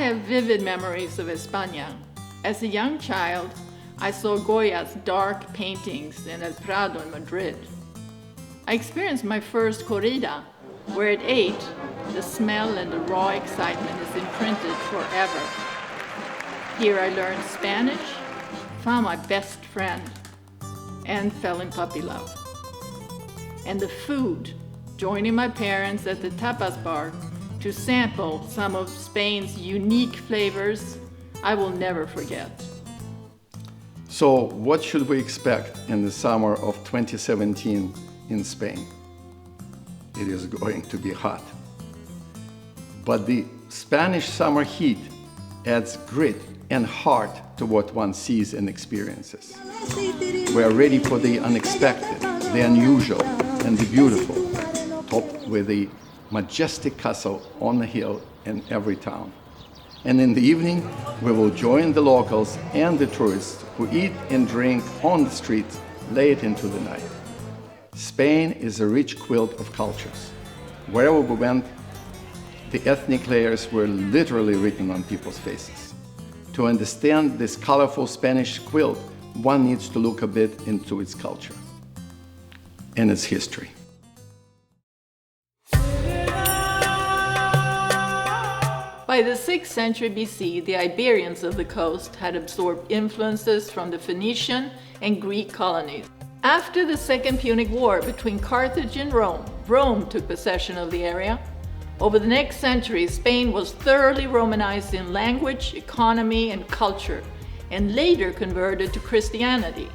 have vivid memories of España. As a young child, I saw Goya's dark paintings in El Prado in Madrid. I experienced my first corrida, where at 8, the smell and the raw excitement is imprinted forever. Here I learned Spanish, found my best friend, and fell in puppy love. And the food, joining my parents at the tapas bar to sample some of Spain's unique flavors, I will never forget. So, what should we expect in the summer of 2017 in Spain? It is going to be hot. But the Spanish summer heat adds grit and heart to what one sees and experiences. We are ready for the unexpected, the unusual, and the beautiful, topped with the majestic castle on the hill in every town. And in the evening, we will join the locals and the tourists who eat and drink on the streets late into the night. Spain is a rich quilt of cultures. Wherever we went, the ethnic layers were literally written on people's faces. To understand this colorful Spanish quilt, one needs to look a bit into its culture and its history. By the 6th century BC, the Iberians of the coast had absorbed influences from the Phoenician and Greek colonies. After the Second Punic War between Carthage and Rome, Rome took possession of the area. Over the next century, Spain was thoroughly Romanized in language, economy, and culture, and later converted to Christianity.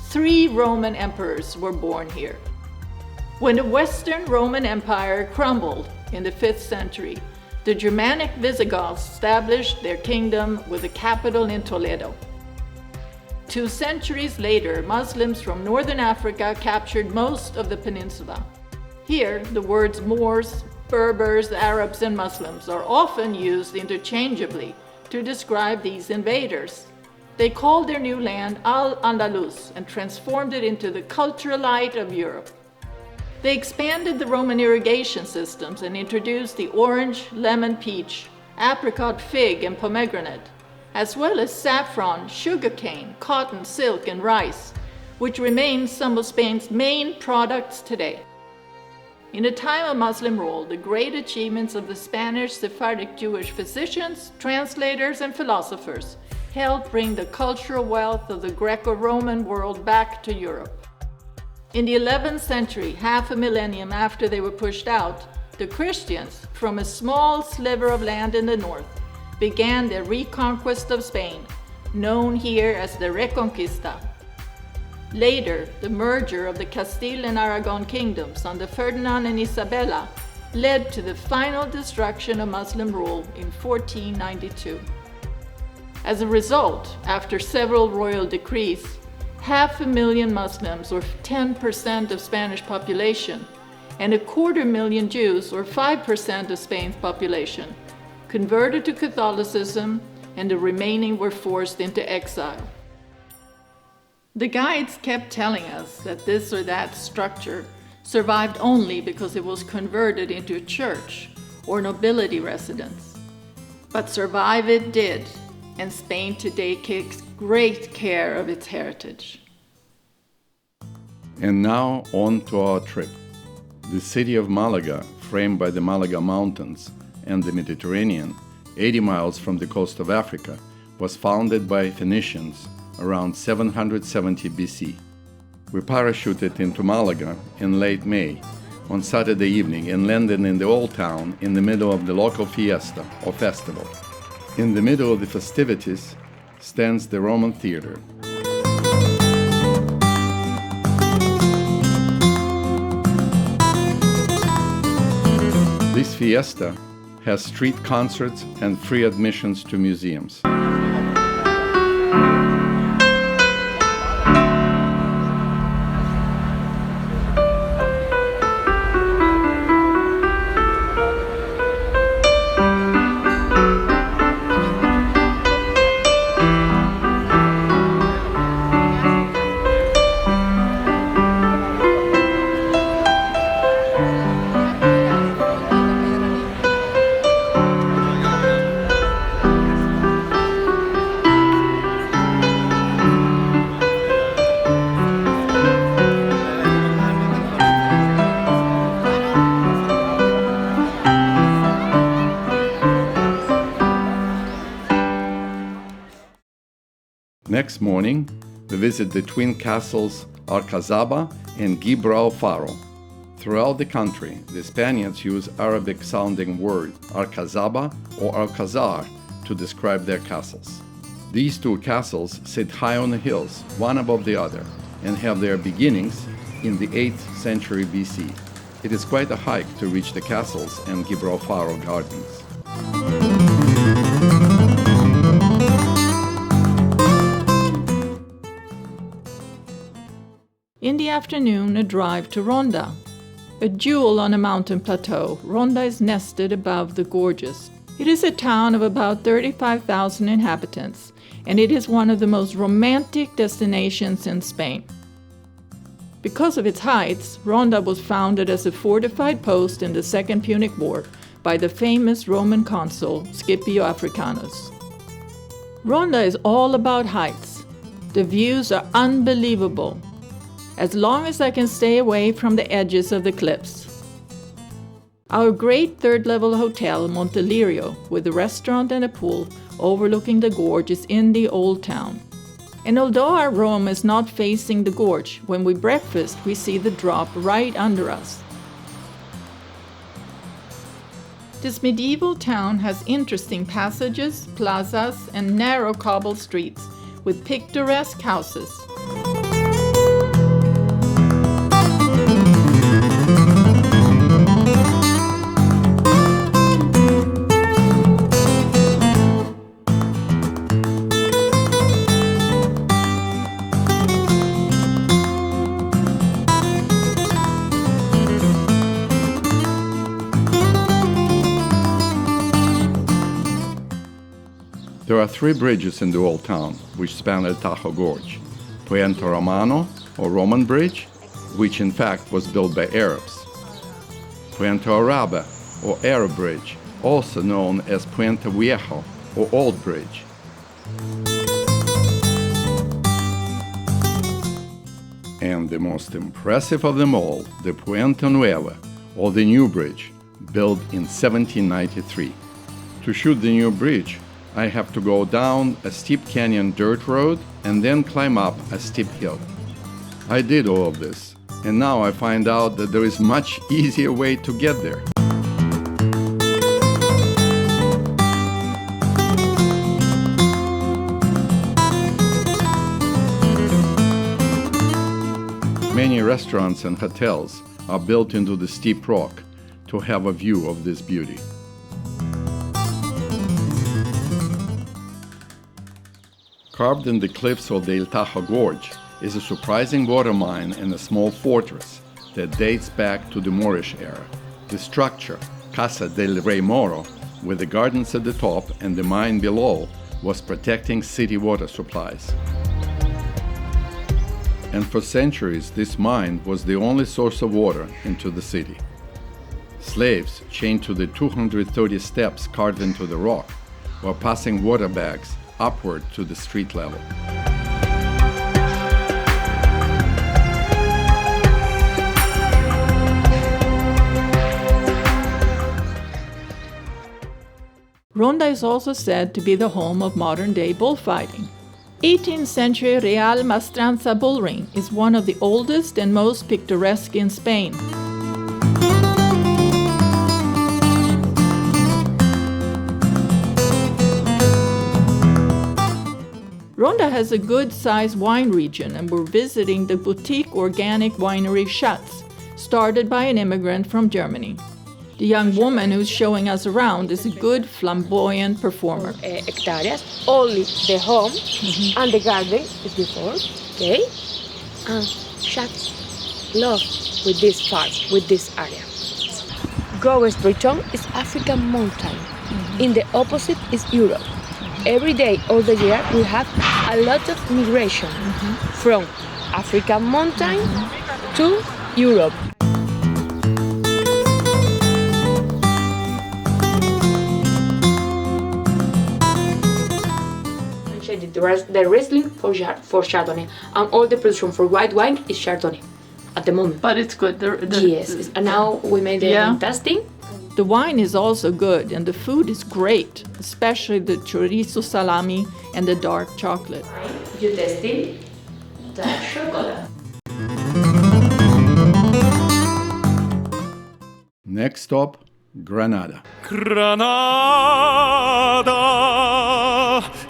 3 Roman emperors were born here. When the Western Roman Empire crumbled in the 5th century, the Germanic Visigoths established their kingdom with a capital in Toledo. 2 centuries later, Muslims from northern Africa captured most of the peninsula. Here, the words Moors, Berbers, Arabs, and Muslims are often used interchangeably to describe these invaders. They called their new land Al-Andalus and transformed it into the cultural light of Europe. They expanded the Roman irrigation systems and introduced the orange, lemon, peach, apricot, fig, and pomegranate, as well as saffron, sugarcane, cotton, silk, and rice, which remain some of Spain's main products today. In a time of Muslim rule, the great achievements of the Spanish Sephardic Jewish physicians, translators, and philosophers helped bring the cultural wealth of the Greco-Roman world back to Europe. In the 11th century, half a millennium after they were pushed out, the Christians, from a small sliver of land in the north, began their reconquest of Spain, known here as the Reconquista. Later, the merger of the Castile and Aragon kingdoms under Ferdinand and Isabella led to the final destruction of Muslim rule in 1492. As a result, after several royal decrees, 500,000 Muslims, or 10% of Spanish population, and 250,000 Jews, or 5% of Spain's population, converted to Catholicism, and the remaining were forced into exile. The guides kept telling us that this or that structure survived only because it was converted into a church or nobility residence. But survive it did, and Spain today takes great care of its heritage. And now on to our trip. The city of Málaga, framed by the Málaga Mountains and the Mediterranean, 80 miles from the coast of Africa, was founded by Phoenicians around 770 BC. We parachuted into Málaga in late May on Saturday evening and landed in the old town in the middle of the local fiesta or festival. In the middle of the festivities stands the Roman theater. This fiesta has street concerts and free admissions to museums. next morning, we visit the twin castles Alcazaba and Gibralfaro. Throughout the country, the Spaniards use Arabic-sounding word Alcazaba or Alcazar to describe their castles. These two castles sit high on the hills, one above the other, and have their beginnings in the 8th century BC. It is quite a hike to reach the castles and Gibralfaro gardens. In the afternoon, a drive to Ronda. A jewel on a mountain plateau, Ronda is nested above the gorges. It is a town of about 35,000 inhabitants, and it is one of the most romantic destinations in Spain. Because of its heights, Ronda was founded as a fortified post in the Second Punic War by the famous Roman consul Scipio Africanus. Ronda is all about heights. The views are unbelievable, as long as I can stay away from the edges of the cliffs. Our great third-level hotel, Montelirio, with a restaurant and a pool overlooking the gorge, is in the old town. And although our room is not facing the gorge, when we breakfast, we see the drop right under us. This medieval town has interesting passages, plazas, and narrow cobbled streets with picturesque houses. There are 3 bridges in the old town which span the Tajo Gorge. Puente Romano, or Roman Bridge, which in fact was built by Arabs. Puente Arabe, or Arab Bridge, also known as Puente Viejo, or Old Bridge. And the most impressive of them all, the Puente Nuevo, or the New Bridge, built in 1793. To shoot the new bridge, I have to go down a steep canyon dirt road and then climb up a steep hill. I did all of this, and now I find out that there is much easier way to get there. Many restaurants and hotels are built into the steep rock to have a view of this beauty. Carved in the cliffs of the El Tajo Gorge is a surprising water mine and a small fortress that dates back to the Moorish era. The structure, Casa del Rey Moro, with the gardens at the top and the mine below, was protecting city water supplies. And for centuries, this mine was the only source of water into the city. Slaves, chained to the 230 steps carved into the rock, were passing water bags upward to the street level. Ronda is also said to be the home of modern-day bullfighting. 18th century Real Maestranza bullring is one of the oldest and most picturesque in Spain. Ronda has a good-sized wine region, and we're visiting the boutique organic winery Schatz, started by an immigrant from Germany. The young woman who's showing us around is a good, flamboyant performer. Hectares, only the home and the garden is before, okay? And Schatz love with this farm, with this area. Go straight on is African mountain. In the opposite is Europe. Every day, all the year, we have a lot of migration from African mountain to Europe. The Riesling for Chardonnay, and all the production for white wine is Chardonnay at the moment. But it's good. Yes, and now we made the testing. The wine is also good and the food is great, especially the chorizo salami and the dark chocolate. You tasting dark chocolate. Next stop, Granada. Granada,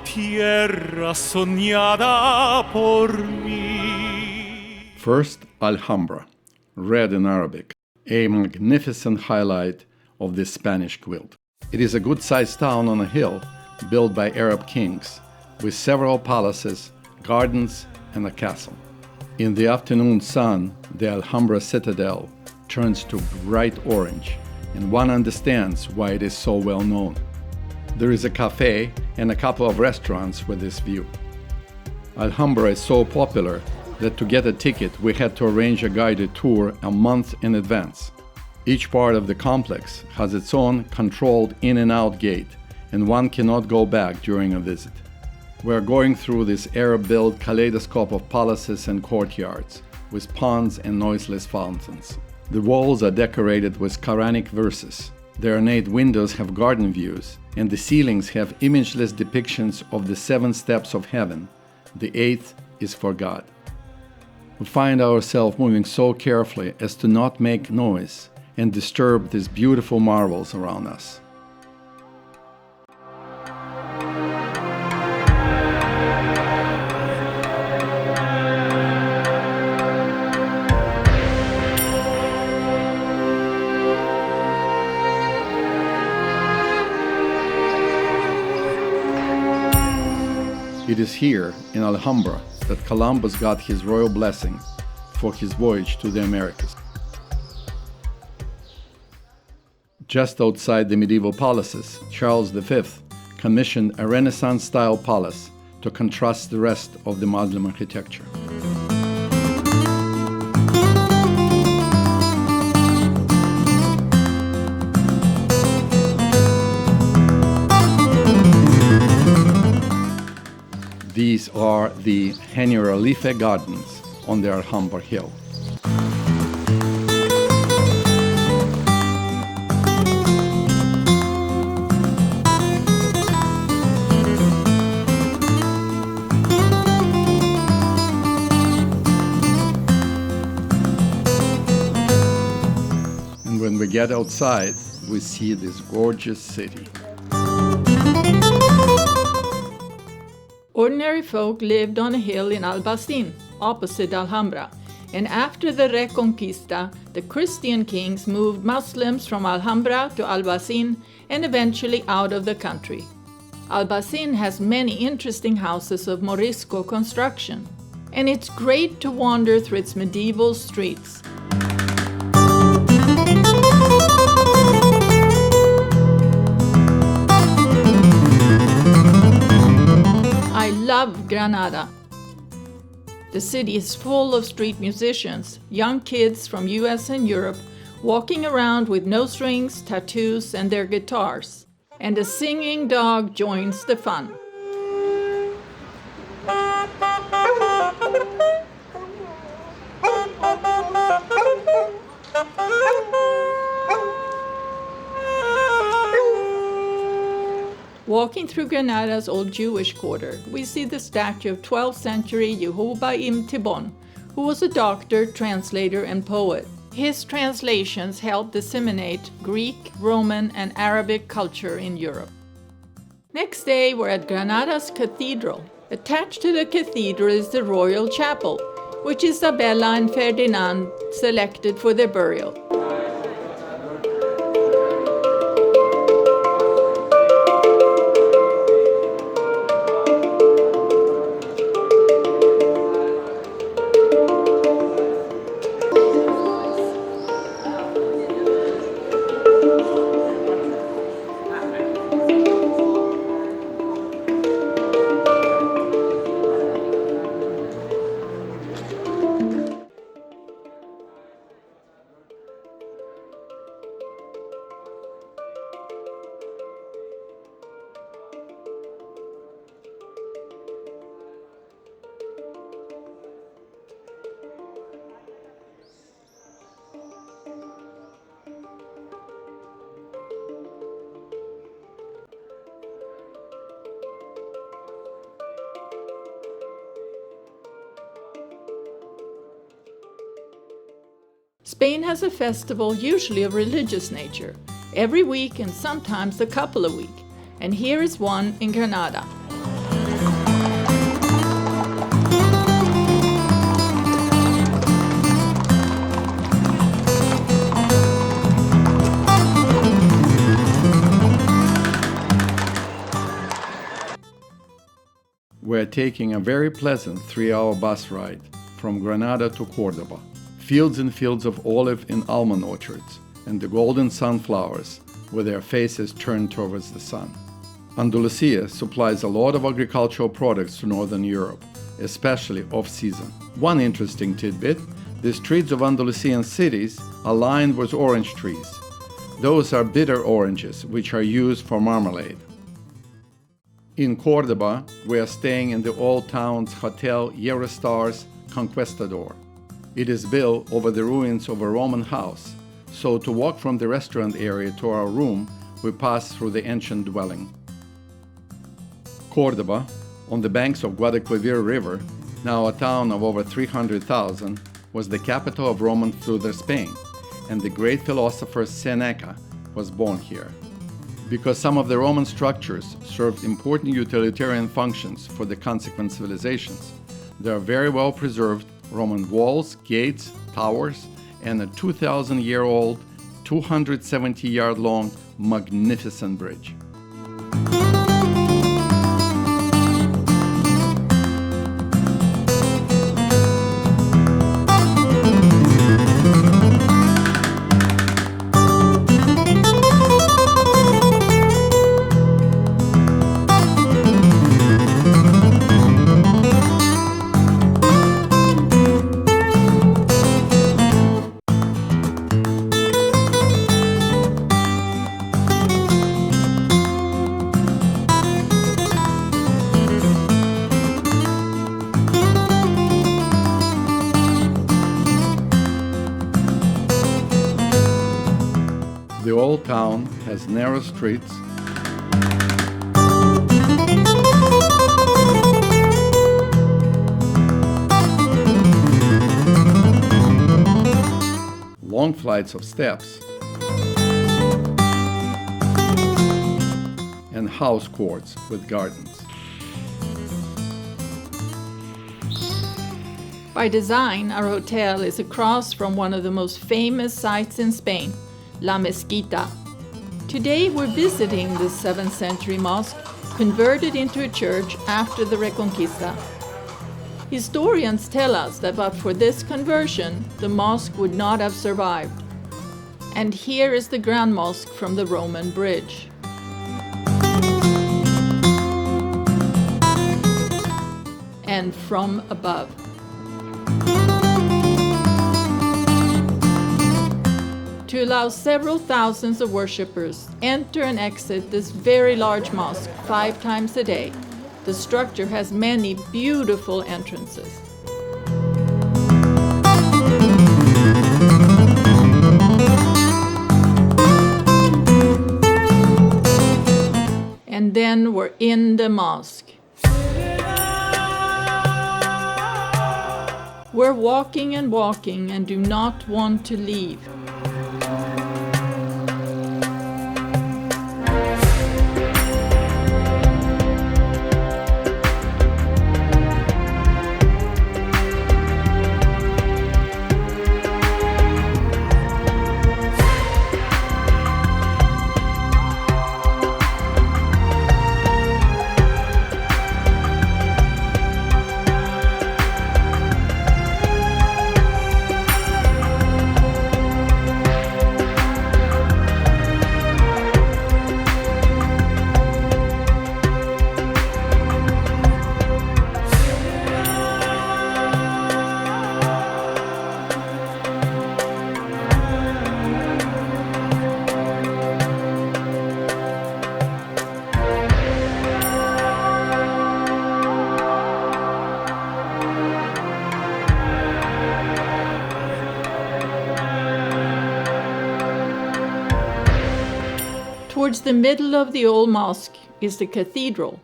tierra soñada por mí. First, Alhambra, red in Arabic, a magnificent highlight of this Spanish quilt. It is a good-sized town on a hill built by Arab kings, with several palaces, gardens, and a castle. In the afternoon sun, the Alhambra citadel turns to bright orange, and one understands why it is so well known. There is a cafe and a couple of restaurants with this view. Alhambra is so popular that to get a ticket we had to arrange a guided tour a month in advance. Each part of the complex has its own controlled in and out gate, and one cannot go back during a visit. We are going through this Arab-built kaleidoscope of palaces and courtyards, with ponds and noiseless fountains. The walls are decorated with Quranic verses. The ornate windows have garden views, and the ceilings have imageless depictions of the 7 steps of heaven. The 8th is for God. We find ourselves moving so carefully as to not make noise and disturb these beautiful marvels around us. It is here, in Alhambra, that Columbus got his royal blessing for his voyage to the Americas. Just outside the medieval palaces, Charles V commissioned a Renaissance-style palace to contrast the rest of the Muslim architecture. These are the Generalife Gardens on the Alhambra Hill. And when we get outside, we see this gorgeous city. Ordinary folk lived on a hill in Albaicín, opposite Alhambra, and after the Reconquista, the Christian kings moved Muslims from Alhambra to Albaicín and eventually out of the country. Albaicín has many interesting houses of Morisco construction, and it's great to wander through its medieval streets. I love Granada. The city is full of street musicians, young kids from US and Europe, walking around with nose rings, tattoos, and their guitars. And a singing dog joins the fun. Walking through Granada's old Jewish quarter, we see the statue of 12th century Yehuba Ibn Tibbon, who was a doctor, translator, and poet. His translations helped disseminate Greek, Roman, and Arabic culture in Europe. Next day, we're at Granada's Cathedral. Attached to the cathedral is the Royal Chapel, which Isabella and Ferdinand selected for their burial. Spain has a festival usually of religious nature, every week and sometimes a couple of weeks, and here is one in Granada. We're taking a very pleasant 3-hour bus ride from Granada to Cordoba. Fields and fields of olive and almond orchards, and the golden sunflowers with their faces turned towards the sun. Andalusia supplies a lot of agricultural products to Northern Europe, especially off-season. One interesting tidbit, the streets of Andalusian cities are lined with orange trees. Those are bitter oranges, which are used for marmalade. In Cordoba, we are staying in the old town's Hotel Eurostar's Conquistador. It is built over the ruins of a Roman house, so to walk from the restaurant area to our room, we pass through the ancient dwelling. Cordoba, on the banks of Guadalquivir River, now a town of over 300,000, was the capital of Roman Feudal Spain, and the great philosopher Seneca was born here. Because some of the Roman structures served important utilitarian functions for the consequent civilizations, there are very well preserved Roman walls, gates, towers, and a 2,000-year-old, 270-yard-long, magnificent bridge. The old town has narrow streets, long flights of steps, and house courts with gardens. By design, our hotel is across from one of the most famous sites in Spain, La Mezquita. Today we're visiting the 7th century mosque, converted into a church after the Reconquista. Historians tell us that but for this conversion, the mosque would not have survived. And here is the Grand Mosque from the Roman bridge. And from above. To allow several thousands of worshippers enter and exit this very large mosque 5 times a day, the structure has many beautiful entrances. And then we're in the mosque. We're walking and do not want to leave. Towards the middle of the old mosque is the Cathedral,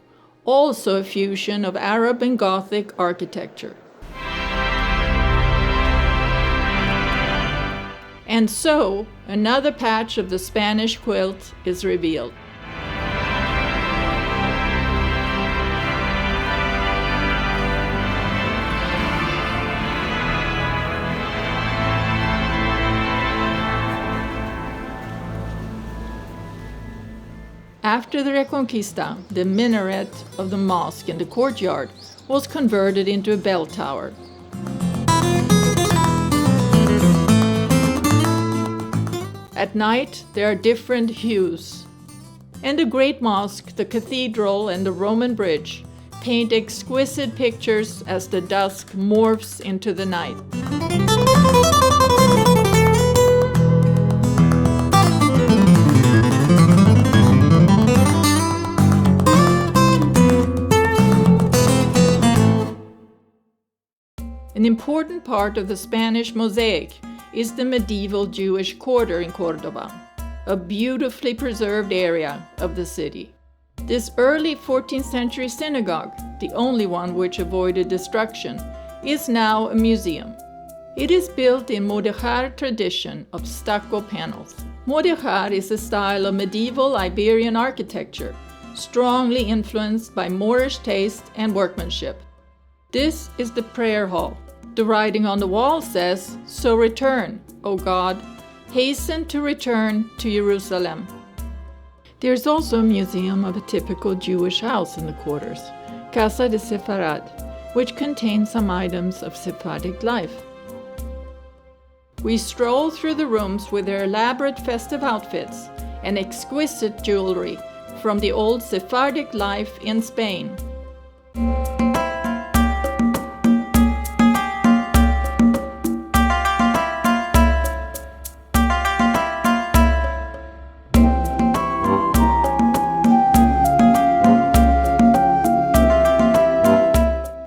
also a fusion of Arab and Gothic architecture. And so, another patch of the Spanish quilt is revealed. After the Reconquista, the minaret of the mosque in the courtyard was converted into a bell tower. At night, there are different hues. And the great mosque, the cathedral, and the Roman bridge paint exquisite pictures as the dusk morphs into the night. An important part of the Spanish mosaic is the medieval Jewish quarter in Cordoba, a beautifully preserved area of the city. This early 14th century synagogue, the only one which avoided destruction, is now a museum. It is built in mudéjar tradition of stucco panels. Mudéjar is a style of medieval Iberian architecture, strongly influenced by Moorish taste and workmanship. This is the prayer hall. The writing on the wall says, "So return, O God, hasten to return to Jerusalem." There's also a museum of a typical Jewish house in the quarters, Casa de Sefarad, which contains some items of Sephardic life. We stroll through the rooms with their elaborate festive outfits and exquisite jewelry from the old Sephardic life in Spain.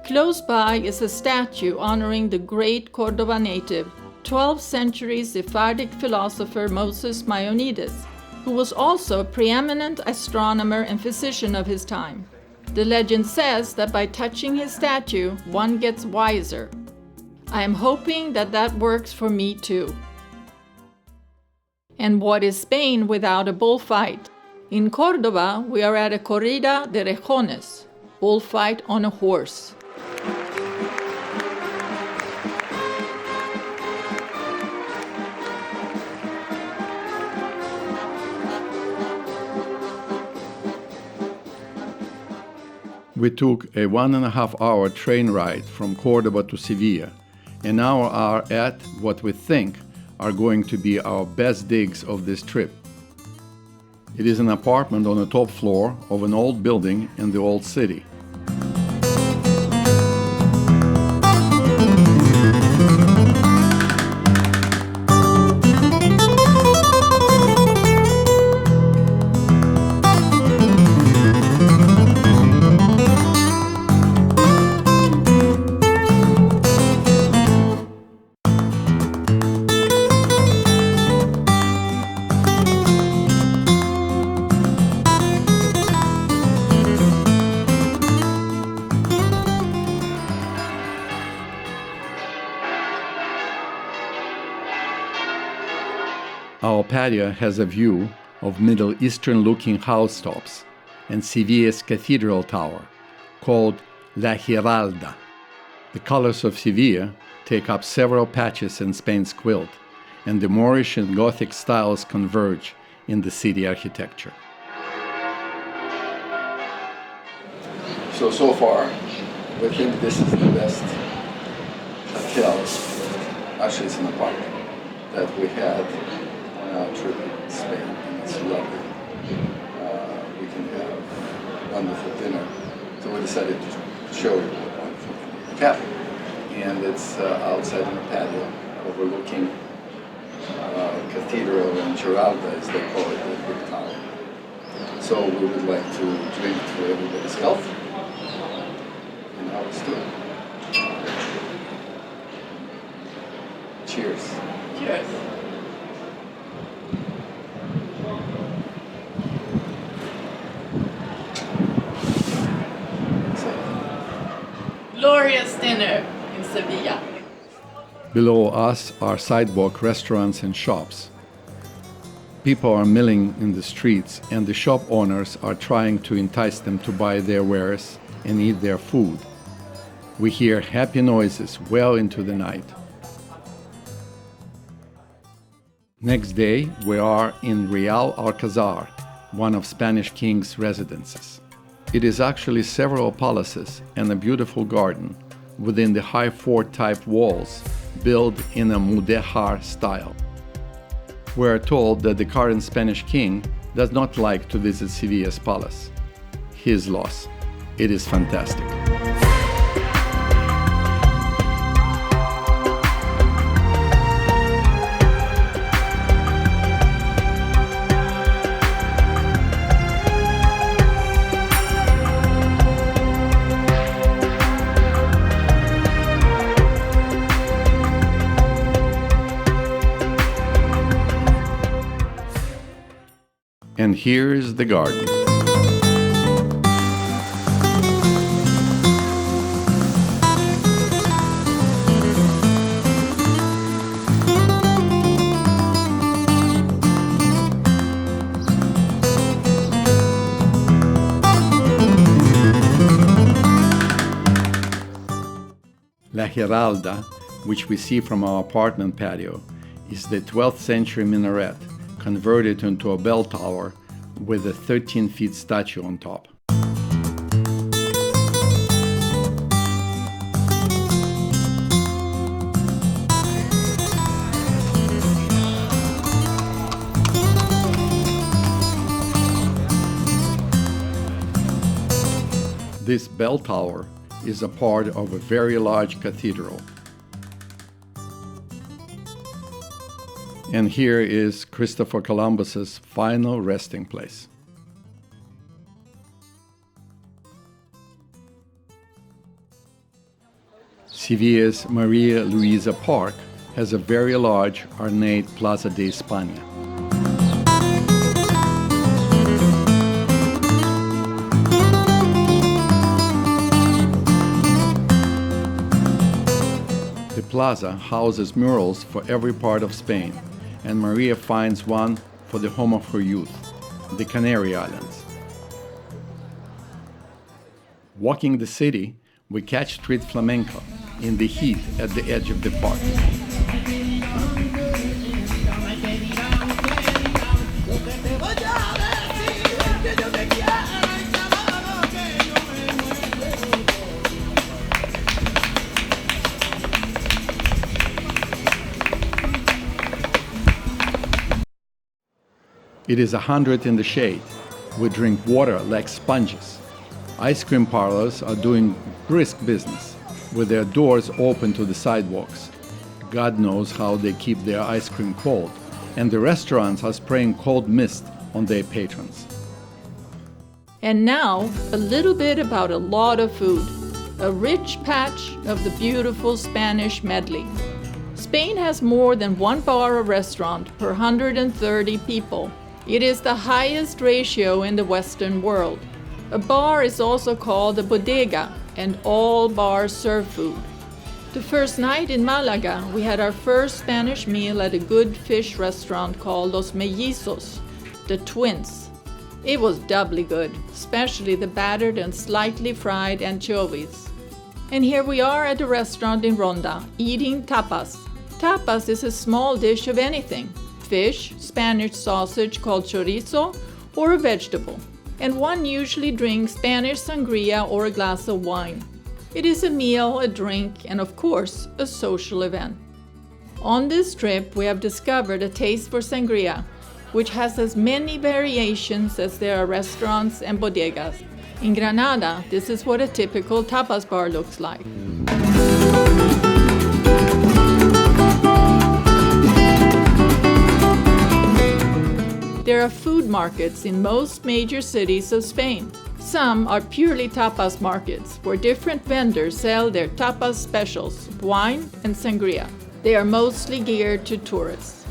Close by is a statue honoring the great Cordoba native, 12th century Sephardic philosopher Moses Maimonides, who was also a preeminent astronomer and physician of his time. The legend says that by touching his statue, one gets wiser. I am hoping that that works for me too. And what is Spain without a bullfight? In Córdoba, we are at a corrida de rejones, bullfight on a horse. We took a 1.5-hour train ride from Cordoba to Sevilla, and now are at what we think are going to be our best digs of this trip. It is an apartment on the top floor of an old building in the old city. Our patio has a view of Middle Eastern-looking housetops and Sevilla's Cathedral Tower, called La Giralda. The colors of Sevilla take up several patches in Spain's quilt, and the Moorish and Gothic styles converge in the city architecture. So far, we think this is the best hotel, actually it's an apartment, that we had on our trip in Spain, and it's lovely. We can have wonderful dinner. So we decided to show you a wonderful cafe. And it's outside in the patio, overlooking Cathedral and Giralda, as they call it, the big tower. So we would like to drink to everybody's health. And how it's doing. Cheers. Cheers. Glorious dinner in Sevilla. Below us are sidewalk restaurants and shops. People are milling in the streets, and the shop owners are trying to entice them to buy their wares and eat their food. We hear happy noises well into the night. Next day, we are in Real Alczar, one of Spanish king's residences. It is actually several palaces and a beautiful garden within the high fort-type walls built in a mudéjar style. We are told that the current Spanish king does not like to visit Sevilla's palace. His loss. It is fantastic. And here is the garden. La Giralda, which we see from our apartment patio, is the 12th century minaret converted into a bell tower with a 13-foot statue on top. This bell tower is a part of a very large cathedral. And here is Christopher Columbus's final resting place. Sevilla's Maria Luisa Park has a very large, ornate Plaza de España. The plaza houses murals for every part of Spain, and Maria finds one for the home of her youth, the Canary Islands. Walking the city, we catch street flamenco in the heat at the edge of the park. It is 100 in the shade. We drink water like sponges. Ice cream parlors are doing brisk business, with their doors open to the sidewalks. God knows how they keep their ice cream cold, and the restaurants are spraying cold mist on their patrons. And now, a little bit about a lot of food. A rich patch of the beautiful Spanish medley. Spain has more than one bar or restaurant per 130 people. It is the highest ratio in the Western world. A bar is also called a bodega, and all bars serve food. The first night in Málaga, we had our first Spanish meal at a good fish restaurant called Los Mellizos, the Twins. It was doubly good, especially the battered and slightly fried anchovies. And here we are at a restaurant in Ronda, eating tapas. Tapas is a small dish of anything. Fish, Spanish sausage called chorizo, or a vegetable. And one usually drinks Spanish sangria or a glass of wine. It is a meal, a drink, and of course, a social event. On this trip, we have discovered a taste for sangria, which has as many variations as there are restaurants and bodegas. In Granada, this is what a typical tapas bar looks like. There are food markets in most major cities of Spain. Some are purely tapas markets, where different vendors sell their tapas specials, wine and sangria. They are mostly geared to tourists.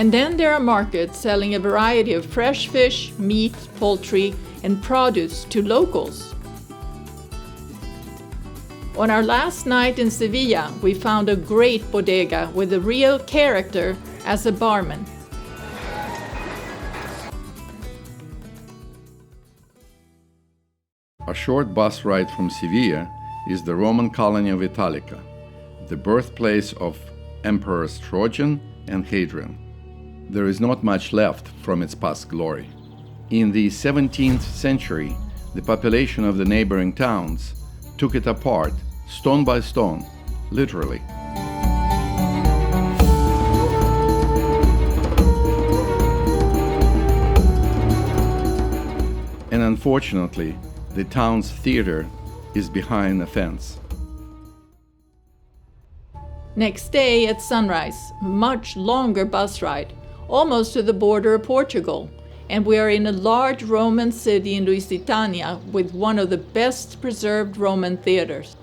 And then there are markets selling a variety of fresh fish, meat, poultry, and produce to locals. On our last night in Sevilla, we found a great bodega with a real character as a barman. A short bus ride from Sevilla is the Roman colony of Italica, the birthplace of Emperors Trajan and Hadrian. There is not much left from its past glory. In the 17th century, the population of the neighboring towns took it apart, stone by stone, literally. And unfortunately, the town's theater is behind a fence. Next day at sunrise, a much longer bus ride, almost to the border of Portugal, and we are in a large Roman city in Lusitania with one of the best preserved Roman theaters.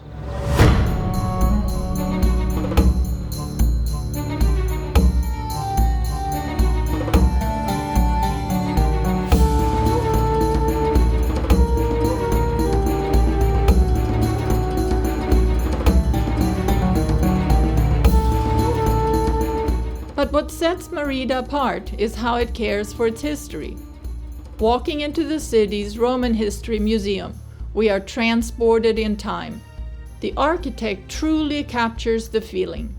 But what sets Merida apart is how it cares for its history. Walking into the city's Roman History Museum, we are transported in time. The architect truly captures the feeling.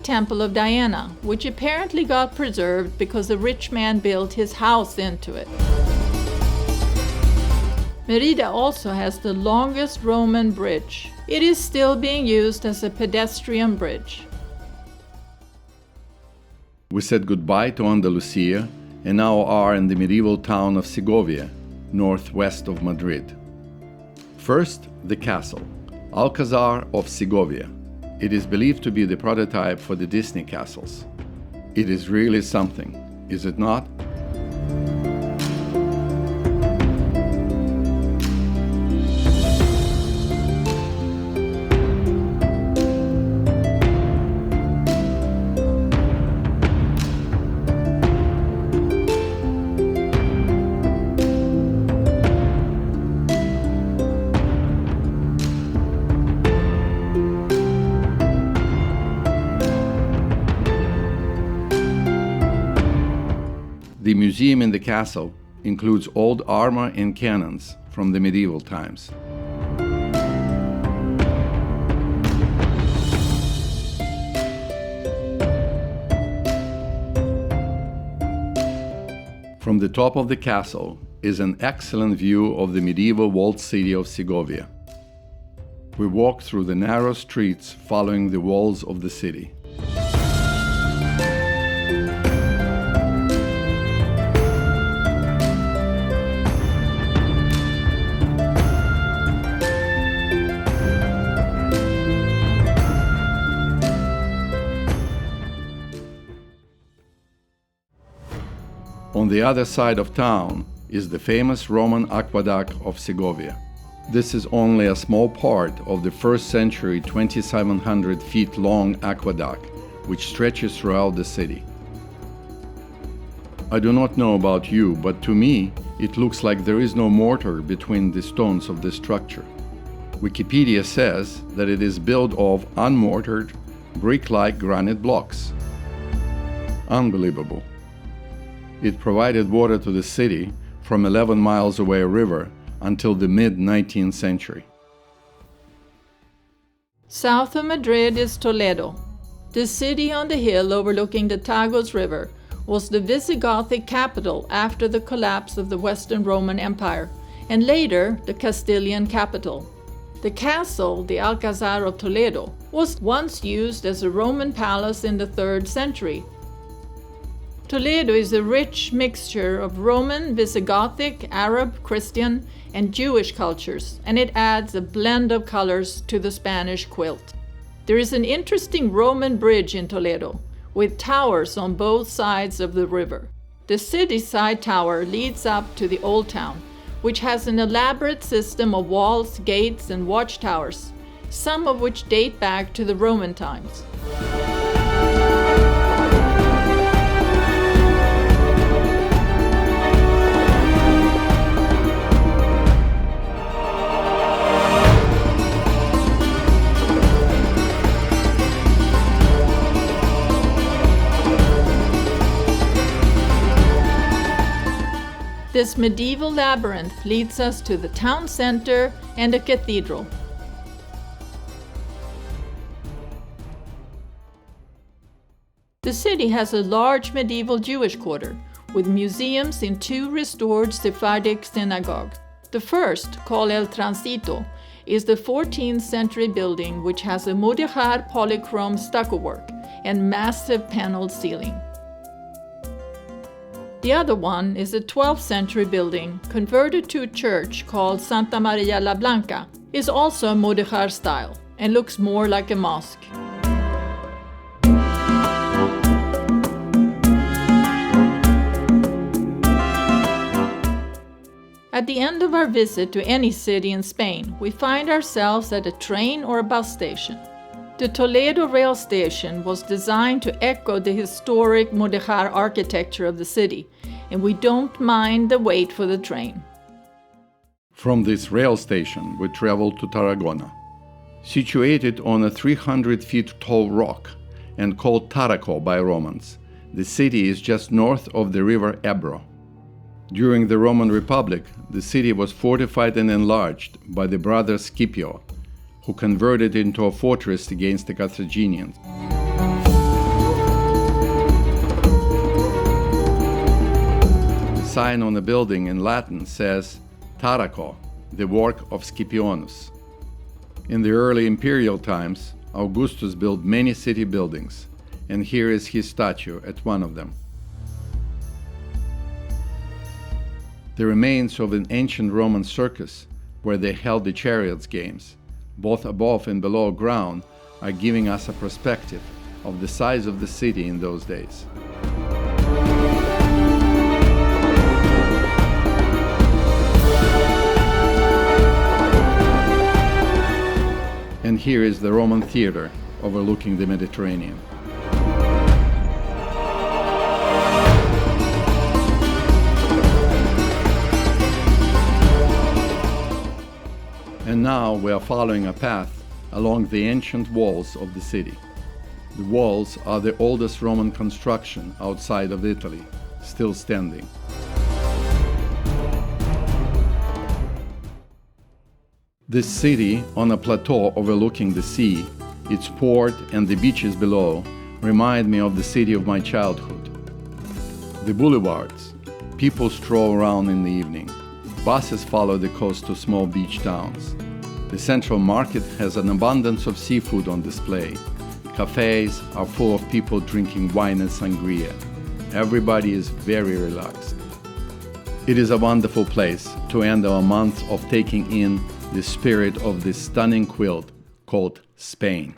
Temple of Diana, which apparently got preserved because a rich man built his house into it. Merida also has the longest Roman bridge. It is still being used as a pedestrian bridge. We said goodbye to Andalusia and now are in the medieval town of Segovia, northwest of Madrid. First, the castle, Alczar of Segovia. It is believed to be the prototype for the Disney castles. It is really something, is it not? The museum in the castle includes old armor and cannons from the medieval times. From the top of the castle is an excellent view of the medieval walled city of Segovia. We walk through the narrow streets following the walls of the city. On the other side of town is the famous Roman Aqueduct of Segovia. This is only a small part of the first century 2,700 feet long aqueduct, which stretches throughout the city. I do not know about you, but to me, it looks like there is no mortar between the stones of this structure. Wikipedia says that it is built of unmortared, brick-like granite blocks. Unbelievable. It provided water to the city from 11 miles away river until the mid-19th century. South of Madrid is Toledo. The city on the hill overlooking the Tagus River was the Visigothic capital after the collapse of the Western Roman Empire, and later the Castilian capital. The castle, the Alcázar of Toledo, was once used as a Roman palace in the 3rd century. Toledo is a rich mixture of Roman, Visigothic, Arab, Christian, and Jewish cultures, and it adds a blend of colors to the Spanish quilt. There is an interesting Roman bridge in Toledo, with towers on both sides of the river. The city side tower leads up to the Old Town, which has an elaborate system of walls, gates, and watchtowers, some of which date back to the Roman times. This medieval labyrinth leads us to the town center and a cathedral. The city has a large medieval Jewish quarter, with museums in 2 restored Sephardic synagogues. The first, called El Transito, is the 14th century building which has a Mudéjar polychrome stucco work and massive paneled ceiling. The other one is a 12th century building converted to a church called Santa Maria la Blanca. It's also a Mudéjar style and looks more like a mosque. At the end of our visit to any city in Spain, we find ourselves at a train or a bus station. The Toledo rail station was designed to echo the historic Mudéjar architecture of the city, and we don't mind the wait for the train. From this rail station, we travel to Tarragona. Situated on a 300 feet tall rock and called Tarraco by Romans, the city is just north of the river Ebro. During the Roman Republic, the city was fortified and enlarged by the brothers Scipio, who converted it into a fortress against the Carthaginians. The sign on the building in Latin says, Tarraco, the work of Scipionus. In the early imperial times, Augustus built many city buildings, and here is his statue at one of them. The remains of an ancient Roman circus, where they held the chariots games, both above and below ground, are giving us a perspective of the size of the city in those days. And here is the Roman theater overlooking the Mediterranean. And now we are following a path along the ancient walls of the city. The walls are the oldest Roman construction outside of Italy, still standing. This city, on a plateau overlooking the sea, its port and the beaches below, remind me of the city of my childhood. The boulevards, people stroll around in the evening. Buses follow the coast to small beach towns. The central market has an abundance of seafood on display. Cafes are full of people drinking wine and sangria. Everybody is very relaxed. It is a wonderful place to end our month of taking in the spirit of this stunning quilt called Spain.